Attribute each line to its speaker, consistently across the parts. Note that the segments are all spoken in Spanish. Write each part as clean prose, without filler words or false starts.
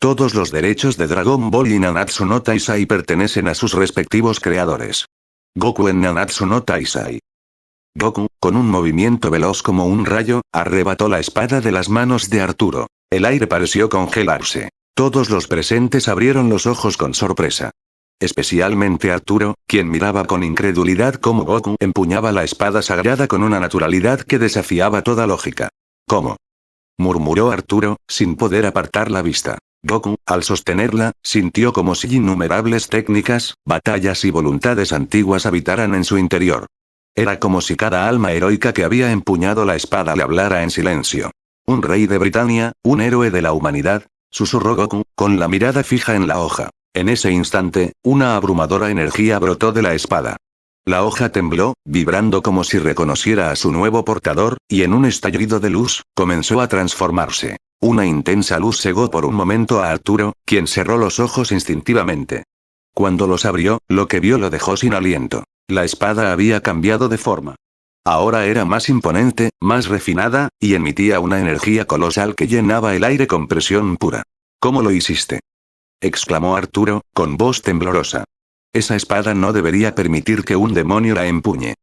Speaker 1: Todos los derechos de Dragon Ball y Nanatsu no Taizai pertenecen a sus respectivos creadores. Goku en Nanatsu no Taizai. Goku, con un movimiento veloz como un rayo, arrebató la espada de las manos de Arturo. El aire pareció congelarse. Todos los presentes abrieron los ojos con sorpresa. Especialmente Arturo, quien miraba con incredulidad cómo Goku empuñaba la espada sagrada con una naturalidad que desafiaba toda lógica. ¿Cómo?, murmuró Arturo, sin poder apartar la vista. Goku, al sostenerla, sintió como si innumerables técnicas, batallas y voluntades antiguas habitaran en su interior. Era como si cada alma heroica que había empuñado la espada le hablara en silencio. Un rey de Britania, un héroe de la humanidad, susurró Goku, con la mirada fija en la hoja. En ese instante, una abrumadora energía brotó de la espada. La hoja tembló, vibrando como si reconociera a su nuevo portador, y en un estallido de luz, comenzó a transformarse. Una intensa luz cegó por un momento a Arturo, quien cerró los ojos instintivamente. Cuando los abrió, lo que vio lo dejó sin aliento. La espada había cambiado de forma. Ahora era más imponente, más refinada, y emitía una energía colosal que llenaba el aire con presión pura. ¿Cómo lo hiciste?, exclamó Arturo, con voz temblorosa. Esa espada no debería permitir que un demonio la empuñe.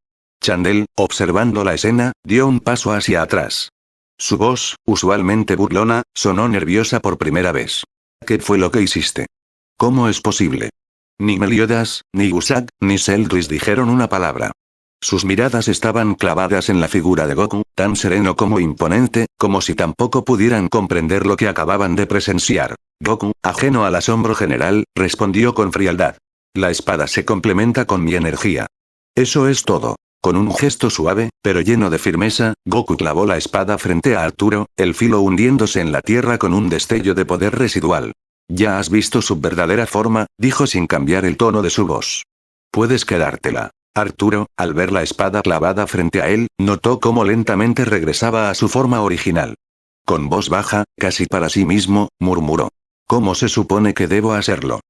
Speaker 1: Chandel, observando la escena, dio un paso hacia atrás. Su voz, usualmente burlona, sonó nerviosa por primera vez. ¿Qué fue lo que hiciste? ¿Cómo es posible? Ni Meliodas, ni Gusak, ni Seldris dijeron una palabra. Sus miradas estaban clavadas en la figura de Goku, tan sereno como imponente, como si tampoco pudieran comprender lo que acababan de presenciar. Goku, ajeno al asombro general, respondió con frialdad. La espada se complementa con mi energía. Eso es todo. Con un gesto suave, pero lleno de firmeza, Goku clavó la espada frente a Arturo, el filo hundiéndose en la tierra con un destello de poder residual. Ya has visto su verdadera forma, dijo sin cambiar el tono de su voz. Puedes quedártela. Arturo, al ver la espada clavada frente a él, notó cómo lentamente regresaba a su forma original. Con voz baja, casi para sí mismo, murmuró. ¿Cómo se supone que debo hacerlo?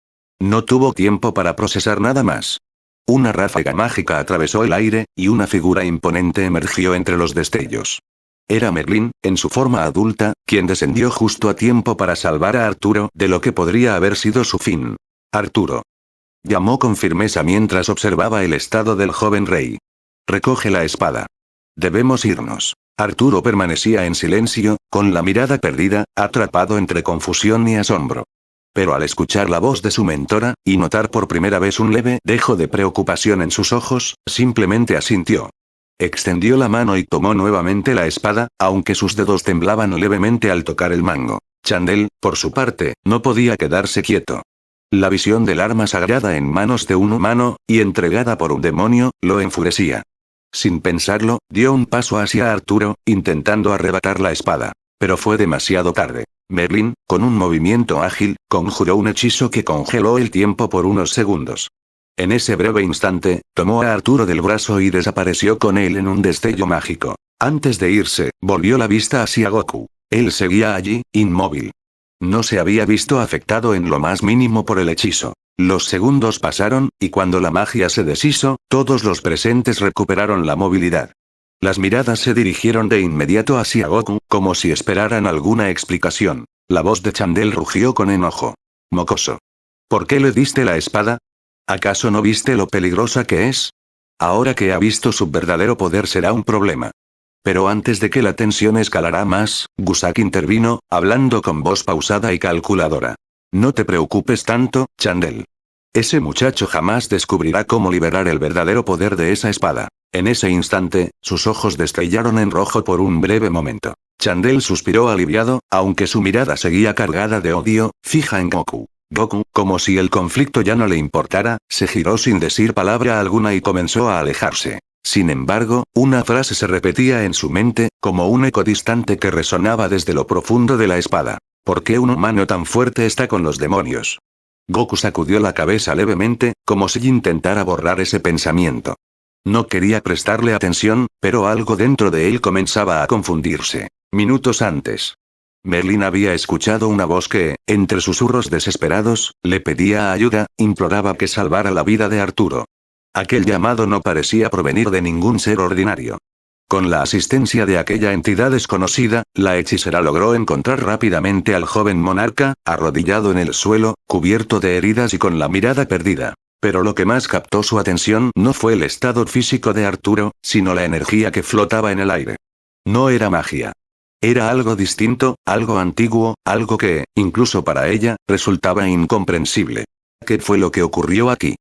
Speaker 1: No tuvo tiempo para procesar nada más. Una ráfaga mágica atravesó el aire, y una figura imponente emergió entre los destellos. Era Merlín, en su forma adulta, quien descendió justo a tiempo para salvar a Arturo de lo que podría haber sido su fin. Arturo, llamó con firmeza mientras observaba el estado del joven rey. Recoge la espada. Debemos irnos. Arturo permanecía en silencio, con la mirada perdida, atrapado entre confusión y asombro. Pero al escuchar la voz de su mentora, y notar por primera vez un leve dejo de preocupación en sus ojos, simplemente asintió. Extendió la mano y tomó nuevamente la espada, aunque sus dedos temblaban levemente al tocar el mango. Chandel, por su parte, no podía quedarse quieto. La visión del arma sagrada en manos de un humano, y entregada por un demonio, lo enfurecía. Sin pensarlo, dio un paso hacia Arturo, intentando arrebatar la espada. Pero fue demasiado tarde. Merlín, con un movimiento ágil, conjuró un hechizo que congeló el tiempo por unos segundos. En ese breve instante, tomó a Arturo del brazo y desapareció con él en un destello mágico. Antes de irse, volvió la vista hacia Goku. Él seguía allí, inmóvil. No se había visto afectado en lo más mínimo por el hechizo. Los segundos pasaron, y cuando la magia se deshizo, todos los presentes recuperaron la movilidad. Las miradas se dirigieron de inmediato hacia Goku, como si esperaran alguna explicación. La voz de Chandel rugió con enojo. Mocoso. ¿Por qué le diste la espada? ¿Acaso no viste lo peligrosa que es? Ahora que ha visto su verdadero poder será un problema. Pero antes de que la tensión escalara más, Gusak intervino, hablando con voz pausada y calculadora. No te preocupes tanto, Chandel. Ese muchacho jamás descubrirá cómo liberar el verdadero poder de esa espada. En ese instante, sus ojos destellaron en rojo por un breve momento. Chandel suspiró aliviado, aunque su mirada seguía cargada de odio, fija en Goku. Goku, como si el conflicto ya no le importara, se giró sin decir palabra alguna y comenzó a alejarse. Sin embargo, una frase se repetía en su mente, como un eco distante que resonaba desde lo profundo de la espada. ¿Por qué un humano tan fuerte está con los demonios? Goku sacudió la cabeza levemente, como si intentara borrar ese pensamiento. No quería prestarle atención, pero algo dentro de él comenzaba a confundirse. Minutos antes, Merlín había escuchado una voz que, entre susurros desesperados, le pedía ayuda, imploraba que salvara la vida de Arturo. Aquel llamado no parecía provenir de ningún ser ordinario. Con la asistencia de aquella entidad desconocida, la hechicera logró encontrar rápidamente al joven monarca, arrodillado en el suelo, cubierto de heridas y con la mirada perdida. Pero lo que más captó su atención no fue el estado físico de Arturo, sino la energía que flotaba en el aire. No era magia. Era algo distinto, algo antiguo, algo que, incluso para ella, resultaba incomprensible. ¿Qué fue lo que ocurrió aquí?,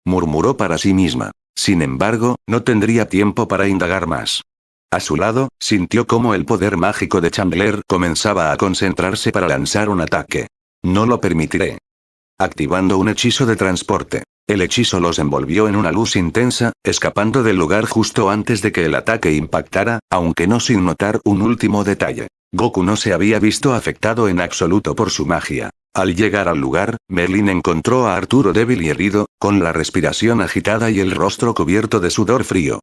Speaker 1: murmuró para sí misma. Sin embargo, no tendría tiempo para indagar más. A su lado, sintió cómo el poder mágico de Chandler comenzaba a concentrarse para lanzar un ataque. No lo permitiré. Activando un hechizo de transporte. El hechizo los envolvió en una luz intensa, escapando del lugar justo antes de que el ataque impactara, aunque no sin notar un último detalle. Goku no se había visto afectado en absoluto por su magia. Al llegar al lugar, Merlin encontró a Arturo débil y herido, con la respiración agitada y el rostro cubierto de sudor frío.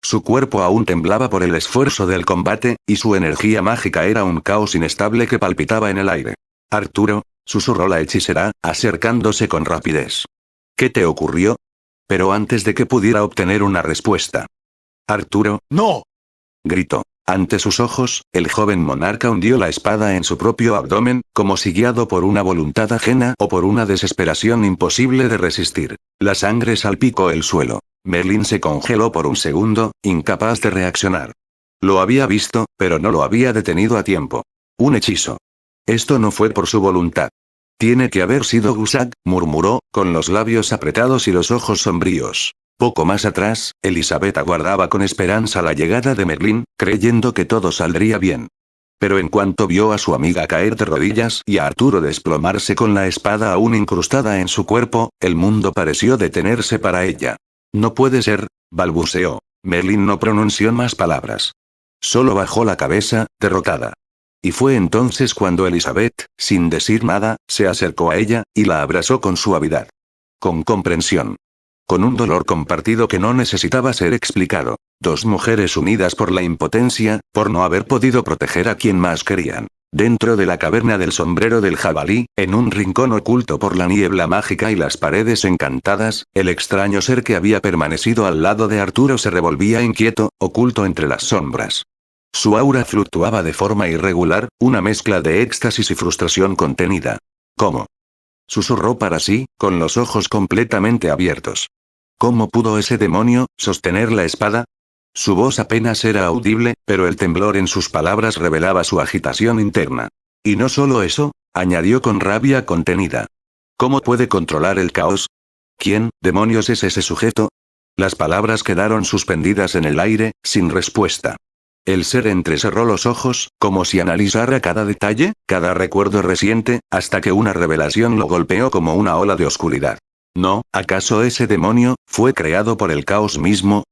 Speaker 1: Su cuerpo aún temblaba por el esfuerzo del combate, y su energía mágica era un caos inestable que palpitaba en el aire. «Arturo», susurró la hechicera, acercándose con rapidez. «¿Qué te ocurrió?», pero antes de que pudiera obtener una respuesta. «Arturo, no», gritó. Ante sus ojos, el joven monarca hundió la espada en su propio abdomen, como si guiado por una voluntad ajena o por una desesperación imposible de resistir. La sangre salpicó el suelo. Merlin se congeló por un segundo, incapaz de reaccionar. Lo había visto, pero no lo había detenido a tiempo. Un hechizo. Esto no fue por su voluntad. Tiene que haber sido Gusak, murmuró, con los labios apretados y los ojos sombríos. Poco más atrás, Elizabeth aguardaba con esperanza la llegada de Merlin, creyendo que todo saldría bien. Pero en cuanto vio a su amiga caer de rodillas y a Arturo desplomarse con la espada aún incrustada en su cuerpo, el mundo pareció detenerse para ella. «No puede ser», balbuceó. Merlin no pronunció más palabras. Solo bajó la cabeza, derrotada. Y fue entonces cuando Elizabeth, sin decir nada, se acercó a ella, y la abrazó con suavidad. Con comprensión. Con un dolor compartido que no necesitaba ser explicado. Dos mujeres unidas por la impotencia, por no haber podido proteger a quien más querían. Dentro de la caverna del sombrero del jabalí, en un rincón oculto por la niebla mágica y las paredes encantadas, el extraño ser que había permanecido al lado de Arturo se revolvía inquieto, oculto entre las sombras. Su aura fluctuaba de forma irregular, una mezcla de éxtasis y frustración contenida. «¿Cómo?», susurró para sí, con los ojos completamente abiertos. ¿Cómo pudo ese demonio sostener la espada? Su voz apenas era audible, pero el temblor en sus palabras revelaba su agitación interna. Y no solo eso, añadió con rabia contenida. ¿Cómo puede controlar el caos? ¿Quién, demonios, es ese sujeto? Las palabras quedaron suspendidas en el aire, sin respuesta. El ser entrecerró los ojos, como si analizara cada detalle, cada recuerdo reciente, hasta que una revelación lo golpeó como una ola de oscuridad. ¿No, acaso ese demonio fue creado por el caos mismo?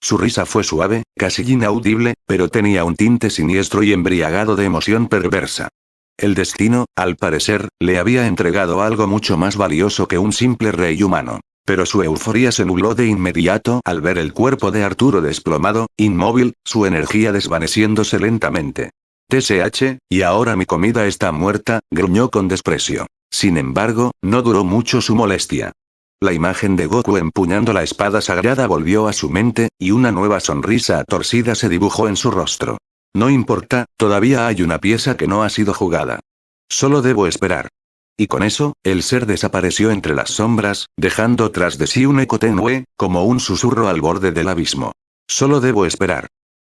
Speaker 1: Su risa fue suave, casi inaudible, pero tenía un tinte siniestro y embriagado de emoción perversa. El destino, al parecer, le había entregado algo mucho más valioso que un simple rey humano. Pero su euforía se nubló de inmediato al ver el cuerpo de Arturo desplomado, inmóvil, su energía desvaneciéndose lentamente. «TSH, y ahora mi comida está muerta», gruñó con desprecio. Sin embargo, no duró mucho su molestia. La imagen de Goku empuñando la espada sagrada volvió a su mente, y una nueva sonrisa torcida se dibujó en su rostro. «No importa, todavía hay una pieza que no ha sido jugada. Solo debo esperar». Y con eso, el ser desapareció entre las sombras, dejando tras de sí un eco tenue, como un susurro al borde del abismo. «Solo debo esperar».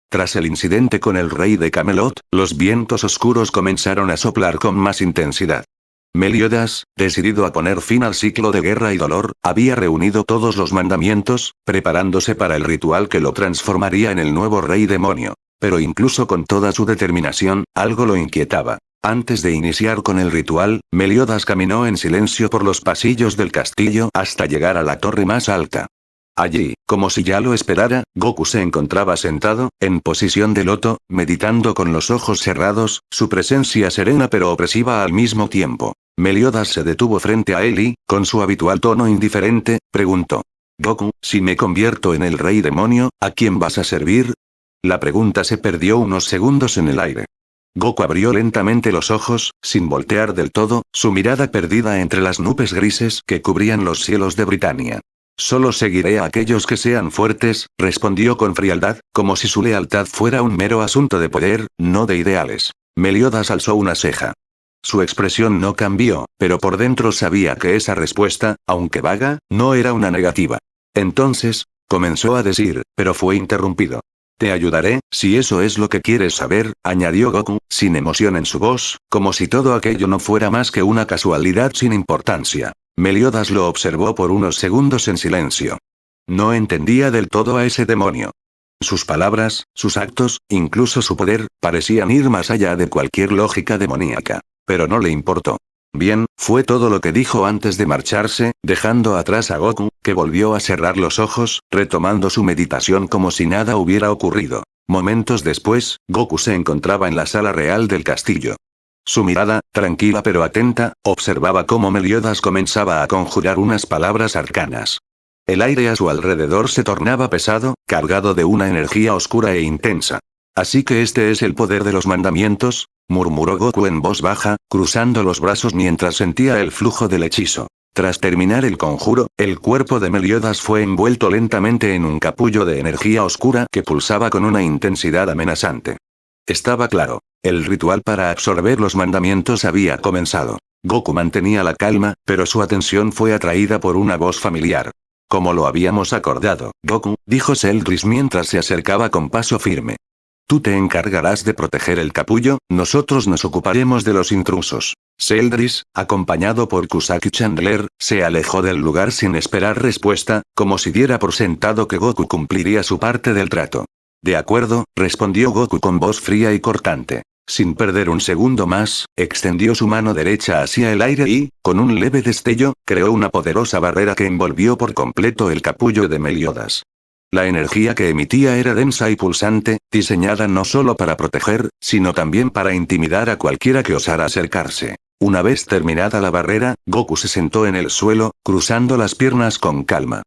Speaker 1: Tras el incidente con el rey de Camelot, los vientos oscuros comenzaron a soplar con más intensidad. Meliodas, decidido a poner fin al ciclo de guerra y dolor, había reunido todos los mandamientos, preparándose para el ritual que lo transformaría en el nuevo rey demonio. Pero incluso con toda su determinación, algo lo inquietaba. Antes de iniciar con el ritual, Meliodas caminó en silencio por los pasillos del castillo hasta llegar a la torre más alta. Allí, como si ya lo esperara, Goku se encontraba sentado, en posición de loto, meditando con los ojos cerrados, su presencia serena pero opresiva al mismo tiempo. Meliodas se detuvo frente a él y, con su habitual tono indiferente, preguntó. «Goku, si me convierto en el rey demonio, ¿a quién vas a servir?» La pregunta se perdió unos segundos en el aire. Goku abrió lentamente los ojos, sin voltear del todo, su mirada perdida entre las nubes grises que cubrían los cielos de Britania. Solo seguiré a aquellos que sean fuertes, respondió con frialdad, como si su lealtad fuera un mero asunto de poder, no de ideales. Meliodas alzó una ceja. Su expresión no cambió, pero por dentro sabía que esa respuesta, aunque vaga, no era una negativa. Entonces, comenzó a decir, pero fue interrumpido. Te ayudaré, si eso es lo que quieres saber, añadió Goku, sin emoción en su voz, como si todo aquello no fuera más que una casualidad sin importancia. Meliodas lo observó por unos segundos en silencio. No entendía del todo a ese demonio. Sus palabras, sus actos, incluso su poder, parecían ir más allá de cualquier lógica demoníaca. Pero no le importó. Bien, fue todo lo que dijo antes de marcharse, dejando atrás a Goku, que volvió a cerrar los ojos, retomando su meditación como si nada hubiera ocurrido. Momentos después, Goku se encontraba en la sala real del castillo. Su mirada, tranquila pero atenta, observaba cómo Meliodas comenzaba a conjurar unas palabras arcanas. El aire a su alrededor se tornaba pesado, cargado de una energía oscura e intensa. Así que este es el poder de los mandamientos, murmuró Goku en voz baja, cruzando los brazos mientras sentía el flujo del hechizo. Tras terminar el conjuro, el cuerpo de Meliodas fue envuelto lentamente en un capullo de energía oscura que pulsaba con una intensidad amenazante. Estaba claro. El ritual para absorber los mandamientos había comenzado. Goku mantenía la calma, pero su atención fue atraída por una voz familiar. Como lo habíamos acordado, Goku, dijo Celdris mientras se acercaba con paso firme. Tú te encargarás de proteger el capullo, nosotros nos ocuparemos de los intrusos. Celdris, acompañado por Kusaki Chandler, se alejó del lugar sin esperar respuesta, como si diera por sentado que Goku cumpliría su parte del trato. De acuerdo, respondió Goku con voz fría y cortante. Sin perder un segundo más, extendió su mano derecha hacia el aire y, con un leve destello, creó una poderosa barrera que envolvió por completo el capullo de Meliodas. La energía que emitía era densa y pulsante, diseñada no solo para proteger, sino también para intimidar a cualquiera que osara acercarse. Una vez terminada la barrera, Goku se sentó en el suelo, cruzando las piernas con calma.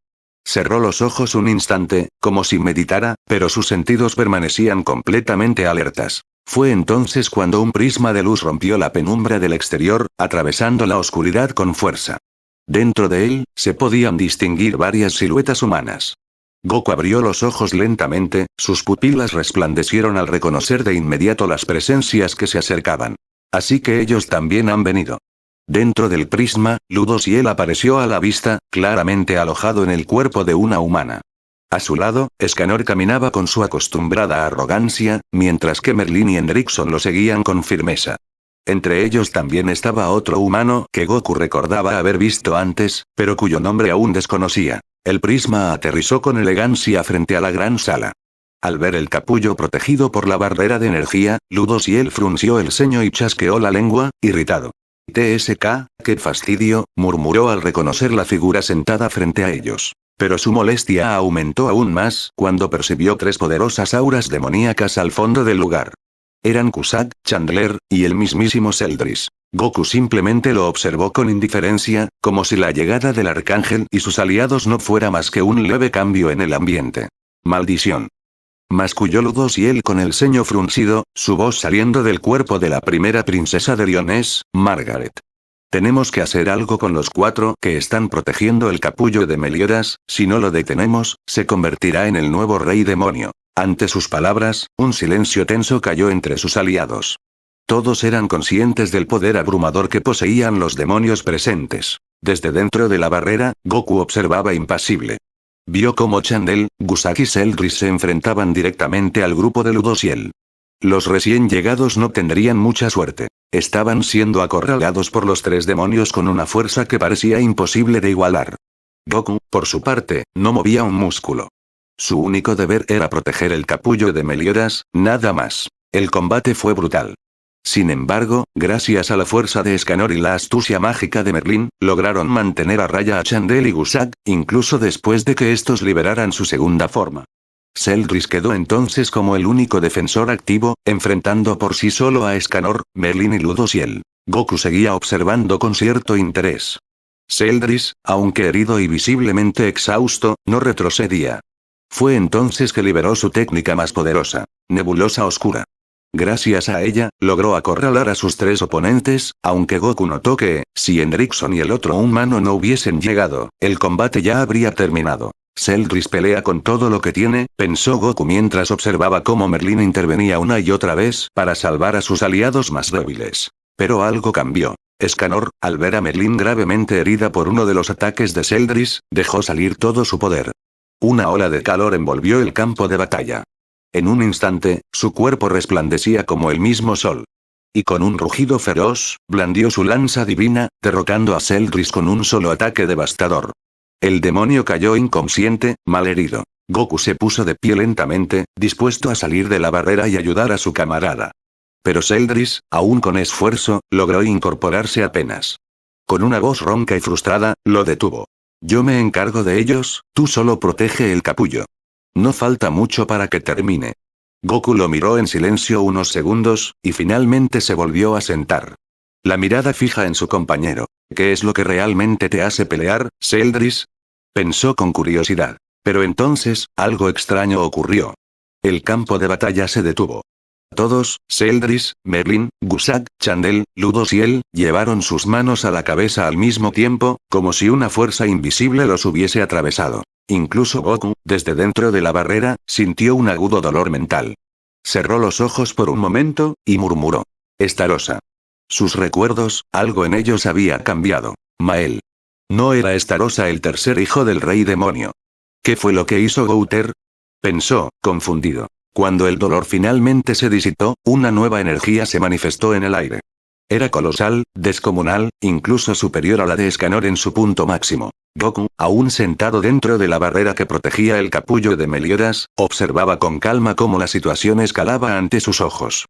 Speaker 1: Cerró los ojos un instante, como si meditara, pero sus sentidos permanecían completamente alertas. Fue entonces cuando un prisma de luz rompió la penumbra del exterior, atravesando la oscuridad con fuerza. Dentro de él, se podían distinguir varias siluetas humanas. Goku abrió los ojos lentamente, sus pupilas resplandecieron al reconocer de inmediato las presencias que se acercaban. Así que ellos también han venido. Dentro del prisma, Ludosiel apareció a la vista, claramente alojado en el cuerpo de una humana. A su lado, Escanor caminaba con su acostumbrada arrogancia, mientras que Merlin y Hendrickson lo seguían con firmeza. Entre ellos también estaba otro humano que Goku recordaba haber visto antes, pero cuyo nombre aún desconocía. El prisma aterrizó con elegancia frente a la gran sala. Al ver el capullo protegido por la barrera de energía, Ludosiel frunció el ceño y chasqueó la lengua, irritado. TSK, qué fastidio, murmuró al reconocer la figura sentada frente a ellos. Pero su molestia aumentó aún más cuando percibió tres poderosas auras demoníacas al fondo del lugar. Eran Kusaki, Chandler, y el mismísimo Celdris. Goku simplemente lo observó con indiferencia, como si la llegada del arcángel y sus aliados no fuera más que un leve cambio en el ambiente. Maldición. Masculló Ludosiel con el ceño fruncido, su voz saliendo del cuerpo de la primera princesa de Lyonés, Margaret. Tenemos que hacer algo con los cuatro que están protegiendo el capullo de Meliodas, si no lo detenemos, se convertirá en el nuevo rey demonio. Ante sus palabras, un silencio tenso cayó entre sus aliados. Todos eran conscientes del poder abrumador que poseían los demonios presentes. Desde dentro de la barrera, Goku observaba impasible. Vio cómo Chandel, Gusaki y Celdris se enfrentaban directamente al grupo de Ludosiel. Los recién llegados no tendrían mucha suerte. Estaban siendo acorralados por los tres demonios con una fuerza que parecía imposible de igualar. Goku, por su parte, no movía un músculo. Su único deber era proteger el capullo de Meliodas, nada más. El combate fue brutal. Sin embargo, gracias a la fuerza de Escanor y la astucia mágica de Merlin, lograron mantener a raya a Chandel y Gusaki, incluso después de que estos liberaran su segunda forma. Celdris quedó entonces como el único defensor activo, enfrentando por sí solo a Escanor, Merlin y Ludosiel. Goku seguía observando con cierto interés. Celdris, aunque herido y visiblemente exhausto, no retrocedía. Fue entonces que liberó su técnica más poderosa, Nebulosa Oscura. Gracias a ella, logró acorralar a sus 3 oponentes, aunque Goku notó que, si Hendrickson y el otro humano no hubiesen llegado, el combate ya habría terminado. Celdris pelea con todo lo que tiene, pensó Goku mientras observaba cómo Merlin intervenía una y otra vez para salvar a sus aliados más débiles. Pero algo cambió. Escanor, al ver a Merlin gravemente herida por uno de los ataques de Celdris, dejó salir todo su poder. Una ola de calor envolvió el campo de batalla. En un instante, su cuerpo resplandecía como el mismo sol. Y con un rugido feroz, blandió su lanza divina, derrotando a Celdris con un solo ataque devastador. El demonio cayó inconsciente, malherido. Goku se puso de pie lentamente, dispuesto a salir de la barrera y ayudar a su camarada. Pero Celdris, aún con esfuerzo, logró incorporarse apenas. Con una voz ronca y frustrada, lo detuvo. Yo me encargo de ellos, tú solo protege el capullo. No falta mucho para que termine. Goku lo miró en silencio unos segundos, y finalmente se volvió a sentar. La mirada fija en su compañero. ¿Qué es lo que realmente te hace pelear, Celdris? Pensó con curiosidad. Pero entonces, algo extraño ocurrió. El campo de batalla se detuvo. Todos, Celdris, Merlin, Gusak, Chandel, Ludo y él, llevaron sus manos a la cabeza al mismo tiempo, como si una fuerza invisible los hubiese atravesado. Incluso Goku, desde dentro de la barrera, sintió un agudo dolor mental. Cerró los ojos por un momento, y murmuró. Estarosa. Sus recuerdos, algo en ellos había cambiado. Mael. No era Estarosa el tercer hijo del rey demonio. ¿Qué fue lo que hizo Gouter? Pensó, confundido. Cuando el dolor finalmente se disipó, una nueva energía se manifestó en el aire. Era colosal, descomunal, incluso superior a la de Escanor en su punto máximo. Goku, aún sentado dentro de la barrera que protegía el capullo de Meliodas, observaba con calma cómo la situación escalaba ante sus ojos.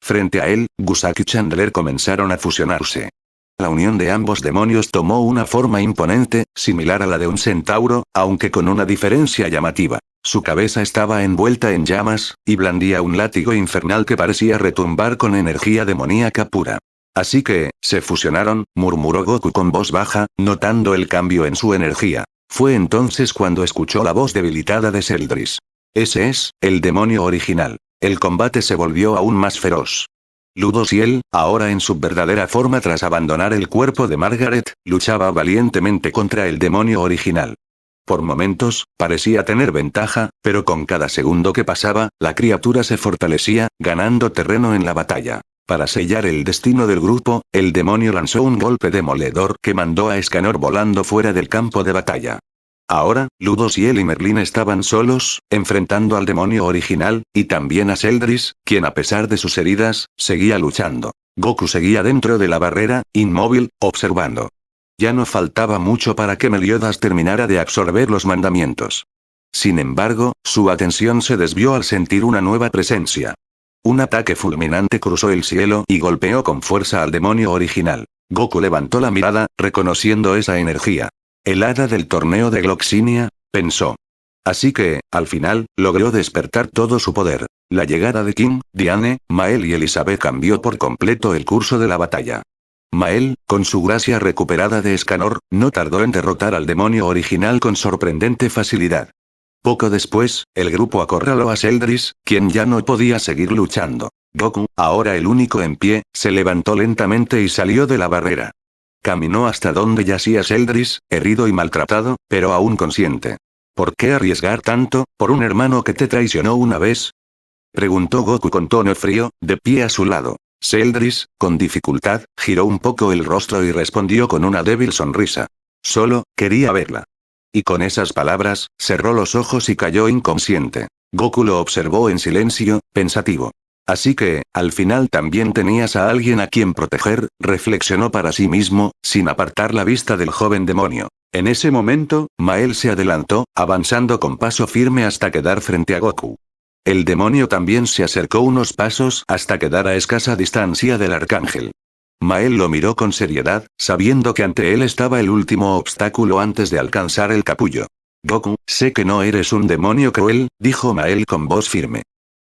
Speaker 1: Frente a él, Gusak y Chandler comenzaron a fusionarse. La unión de ambos demonios tomó una forma imponente, similar a la de un centauro, aunque con una diferencia llamativa. Su cabeza estaba envuelta en llamas, y blandía un látigo infernal que parecía retumbar con energía demoníaca pura. Así que, se fusionaron, murmuró Goku con voz baja, notando el cambio en su energía. Fue entonces cuando escuchó la voz debilitada de Celdris. Ese es, el demonio original. El combate se volvió aún más feroz. Ludo y él, ahora en su verdadera forma tras abandonar el cuerpo de Margaret, luchaba valientemente contra el demonio original. Por momentos, parecía tener ventaja, pero con cada segundo que pasaba, la criatura se fortalecía, ganando terreno en la batalla. Para sellar el destino del grupo, el demonio lanzó un golpe demoledor que mandó a Escanor volando fuera del campo de batalla. Ahora, Ludo y él y Merlin estaban solos, enfrentando al demonio original, y también a Celdris, quien a pesar de sus heridas, seguía luchando. Goku seguía dentro de la barrera, inmóvil, observando. Ya no faltaba mucho para que Meliodas terminara de absorber los mandamientos. Sin embargo, su atención se desvió al sentir una nueva presencia. Un ataque fulminante cruzó el cielo y golpeó con fuerza al demonio original. Goku levantó la mirada, reconociendo esa energía. El hada del torneo de Gloxinia, pensó. Así que, al final, logró despertar todo su poder. La llegada de Kim, Diane, Mael y Elizabeth cambió por completo el curso de la batalla. Mael, con su gracia recuperada de Escanor, no tardó en derrotar al demonio original con sorprendente facilidad. Poco después, el grupo acorraló a Celdris, quien ya no podía seguir luchando. Goku, ahora el único en pie, se levantó lentamente y salió de la barrera. Caminó hasta donde yacía Celdris, herido y maltratado, pero aún consciente. ¿Por qué arriesgar tanto, por un hermano que te traicionó una vez? Preguntó Goku con tono frío, de pie a su lado. Celdris, con dificultad, giró un poco el rostro y respondió con una débil sonrisa. Solo, quería verla. Y con esas palabras, cerró los ojos y cayó inconsciente. Goku lo observó en silencio, pensativo. Así que, al final también tenías a alguien a quien proteger, reflexionó para sí mismo, sin apartar la vista del joven demonio. En ese momento, Mael se adelantó, avanzando con paso firme hasta quedar frente a Goku. El demonio también se acercó unos pasos hasta quedar a escasa distancia del arcángel. Mael lo miró con seriedad, sabiendo que ante él estaba el último obstáculo antes de alcanzar el capullo. Goku, sé que no eres un demonio cruel, dijo Mael con voz firme.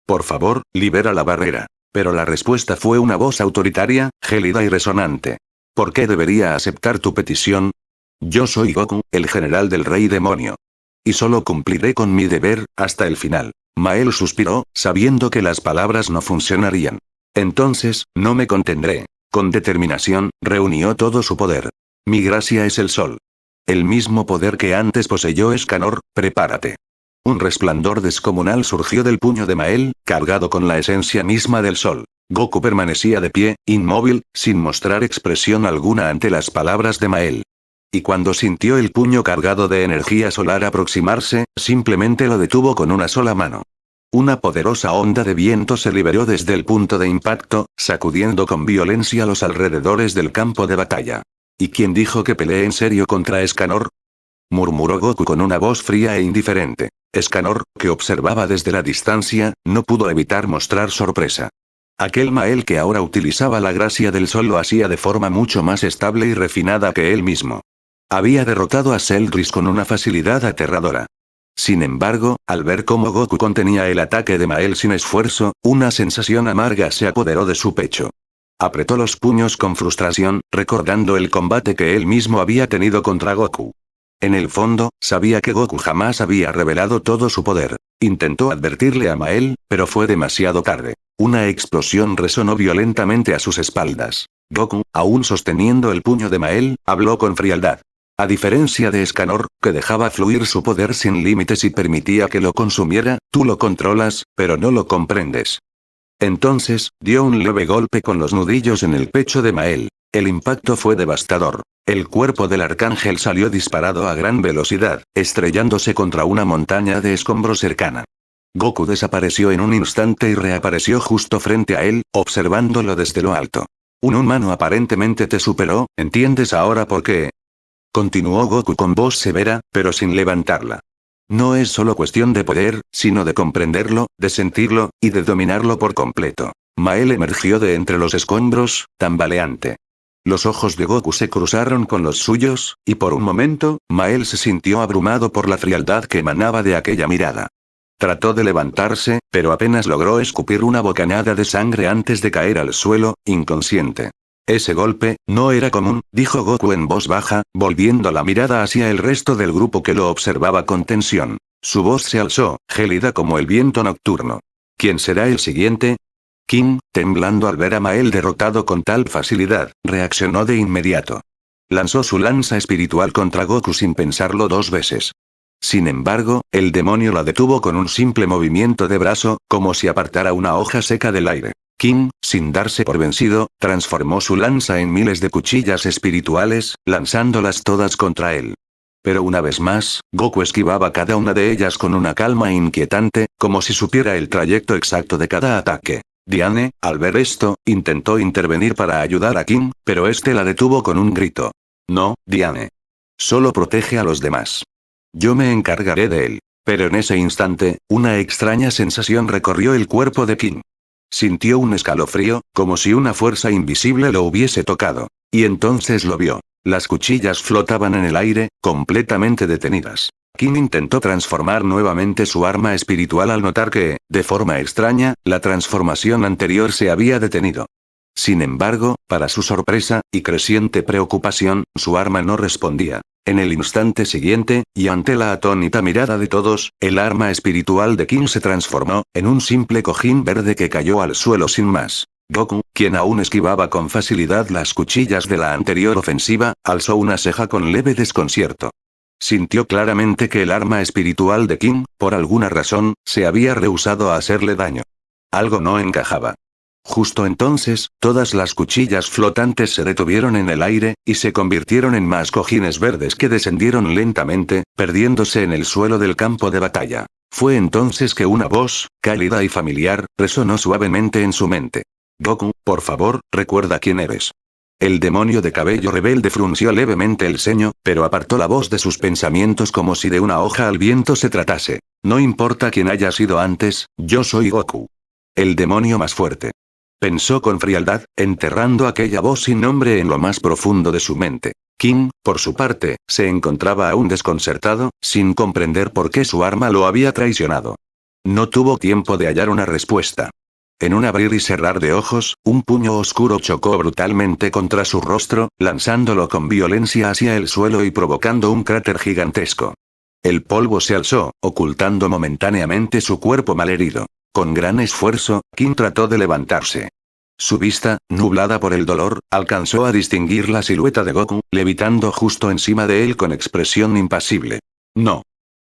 Speaker 1: Por favor, libera la barrera. Pero la respuesta fue una voz autoritaria, gélida y resonante. ¿Por qué debería aceptar tu petición? Yo soy Goku, el general del rey demonio. Y solo cumpliré con mi deber, hasta el final. Mael suspiró, sabiendo que las palabras no funcionarían. Entonces, no me contendré. Con determinación, reunió todo su poder. Mi gracia es el sol. El mismo poder que antes poseyó Escanor, prepárate. Un resplandor descomunal surgió del puño de Mael, cargado con la esencia misma del sol. Goku permanecía de pie, inmóvil, sin mostrar expresión alguna ante las palabras de Mael. Y cuando sintió el puño cargado de energía solar aproximarse, simplemente lo detuvo con una sola mano. Una poderosa onda de viento se liberó desde el punto de impacto, sacudiendo con violencia los alrededores del campo de batalla. ¿Y quién dijo que peleé en serio contra Escanor? Murmuró Goku con una voz fría e indiferente. Escanor, que observaba desde la distancia, no pudo evitar mostrar sorpresa. Aquel Mael que ahora utilizaba la gracia del sol lo hacía de forma mucho más estable y refinada que él mismo. Había derrotado a Celdris con una facilidad aterradora. Sin embargo, al ver cómo Goku contenía el ataque de Mael sin esfuerzo, una sensación amarga se apoderó de su pecho. Apretó los puños con frustración, recordando el combate que él mismo había tenido contra Goku. En el fondo, sabía que Goku jamás había revelado todo su poder. Intentó advertirle a Mael, pero fue demasiado tarde. Una explosión resonó violentamente a sus espaldas. Goku, aún sosteniendo el puño de Mael, habló con frialdad. A diferencia de Escanor, que dejaba fluir su poder sin límites y permitía que lo consumiera, tú lo controlas, pero no lo comprendes. Entonces, dio un leve golpe con los nudillos en el pecho de Mael. El impacto fue devastador. El cuerpo del arcángel salió disparado a gran velocidad, estrellándose contra una montaña de escombros cercana. Goku desapareció en un instante y reapareció justo frente a él, observándolo desde lo alto. Un humano aparentemente te superó, ¿entiendes ahora por qué? Continuó Goku con voz severa, pero sin levantarla. No es solo cuestión de poder, sino de comprenderlo, de sentirlo, y de dominarlo por completo. Mael emergió de entre los escombros, tambaleante. Los ojos de Goku se cruzaron con los suyos, y por un momento, Mael se sintió abrumado por la frialdad que emanaba de aquella mirada. Trató de levantarse, pero apenas logró escupir una bocanada de sangre antes de caer al suelo, inconsciente. Ese golpe, no era común, dijo Goku en voz baja, volviendo la mirada hacia el resto del grupo que lo observaba con tensión. Su voz se alzó, gélida como el viento nocturno. ¿Quién será el siguiente? King, temblando al ver a Mael derrotado con tal facilidad, reaccionó de inmediato. Lanzó su lanza espiritual contra Goku sin pensarlo dos veces. Sin embargo, el demonio la detuvo con un simple movimiento de brazo, como si apartara una hoja seca del aire. King, sin darse por vencido, transformó su lanza en miles de cuchillas espirituales, lanzándolas todas contra él. Pero una vez más, Goku esquivaba cada una de ellas con una calma inquietante, como si supiera el trayecto exacto de cada ataque. Diane, al ver esto, intentó intervenir para ayudar a King, pero este la detuvo con un grito. No, Diane. Solo protege a los demás. Yo me encargaré de él. Pero en ese instante, una extraña sensación recorrió el cuerpo de King. Sintió un escalofrío, como si una fuerza invisible lo hubiese tocado. Y entonces lo vio. Las cuchillas flotaban en el aire, completamente detenidas. King intentó transformar nuevamente su arma espiritual al notar que, de forma extraña, la transformación anterior se había detenido. Sin embargo, para su sorpresa, y creciente preocupación, su arma no respondía. En el instante siguiente, y ante la atónita mirada de todos, el arma espiritual de King se transformó, en un simple cojín verde que cayó al suelo sin más. Goku, quien aún esquivaba con facilidad las cuchillas de la anterior ofensiva, alzó una ceja con leve desconcierto. Sintió claramente que el arma espiritual de King, por alguna razón, se había rehusado a hacerle daño. Algo no encajaba. Justo entonces, todas las cuchillas flotantes se detuvieron en el aire, y se convirtieron en más cojines verdes que descendieron lentamente, perdiéndose en el suelo del campo de batalla. Fue entonces que una voz, cálida y familiar, resonó suavemente en su mente. Goku, por favor, recuerda quién eres. El demonio de cabello rebelde frunció levemente el ceño, pero apartó la voz de sus pensamientos como si de una hoja al viento se tratase. No importa quién haya sido antes, yo soy Goku. El demonio más fuerte. Pensó con frialdad, enterrando aquella voz sin nombre en lo más profundo de su mente. King, por su parte, se encontraba aún desconcertado, sin comprender por qué su arma lo había traicionado. No tuvo tiempo de hallar una respuesta. En un abrir y cerrar de ojos, un puño oscuro chocó brutalmente contra su rostro, lanzándolo con violencia hacia el suelo y provocando un cráter gigantesco. El polvo se alzó, ocultando momentáneamente su cuerpo malherido. Con gran esfuerzo, Kim trató de levantarse. Su vista, nublada por el dolor, alcanzó a distinguir la silueta de Goku, levitando justo encima de él con expresión impasible. No.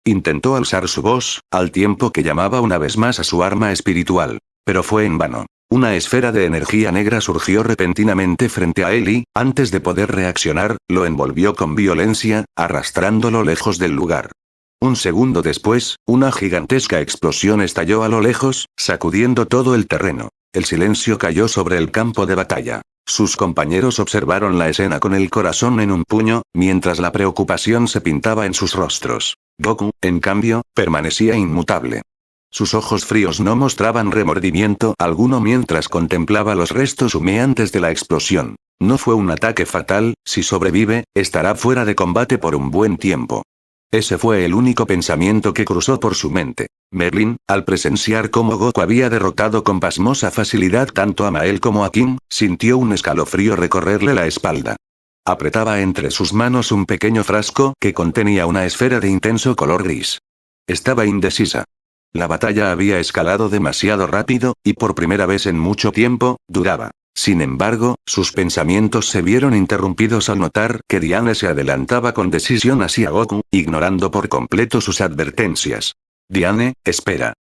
Speaker 1: Intentó alzar su voz, al tiempo que llamaba una vez más a su arma espiritual. Pero fue en vano. Una esfera de energía negra surgió repentinamente frente a él y, antes de poder reaccionar, lo envolvió con violencia, arrastrándolo lejos del lugar. Un segundo después, una gigantesca explosión estalló a lo lejos, sacudiendo todo el terreno. El silencio cayó sobre el campo de batalla. Sus compañeros observaron la escena con el corazón en un puño, mientras la preocupación se pintaba en sus rostros. Goku, en cambio, permanecía inmutable. Sus ojos fríos no mostraban remordimiento alguno mientras contemplaba los restos humeantes de la explosión. No fue un ataque fatal, si sobrevive, estará fuera de combate por un buen tiempo. Ese fue el único pensamiento que cruzó por su mente. Merlin, al presenciar cómo Goku había derrotado con pasmosa facilidad tanto a Mael como a Kim, sintió un escalofrío recorrerle la espalda. Apretaba entre sus manos un pequeño frasco que contenía una esfera de intenso color gris. Estaba indecisa. La batalla había escalado demasiado rápido, y por primera vez en mucho tiempo, dudaba. Sin embargo, sus pensamientos se vieron interrumpidos al notar que Diane se adelantaba con decisión hacia Goku, ignorando por completo sus advertencias. «Diane, espera.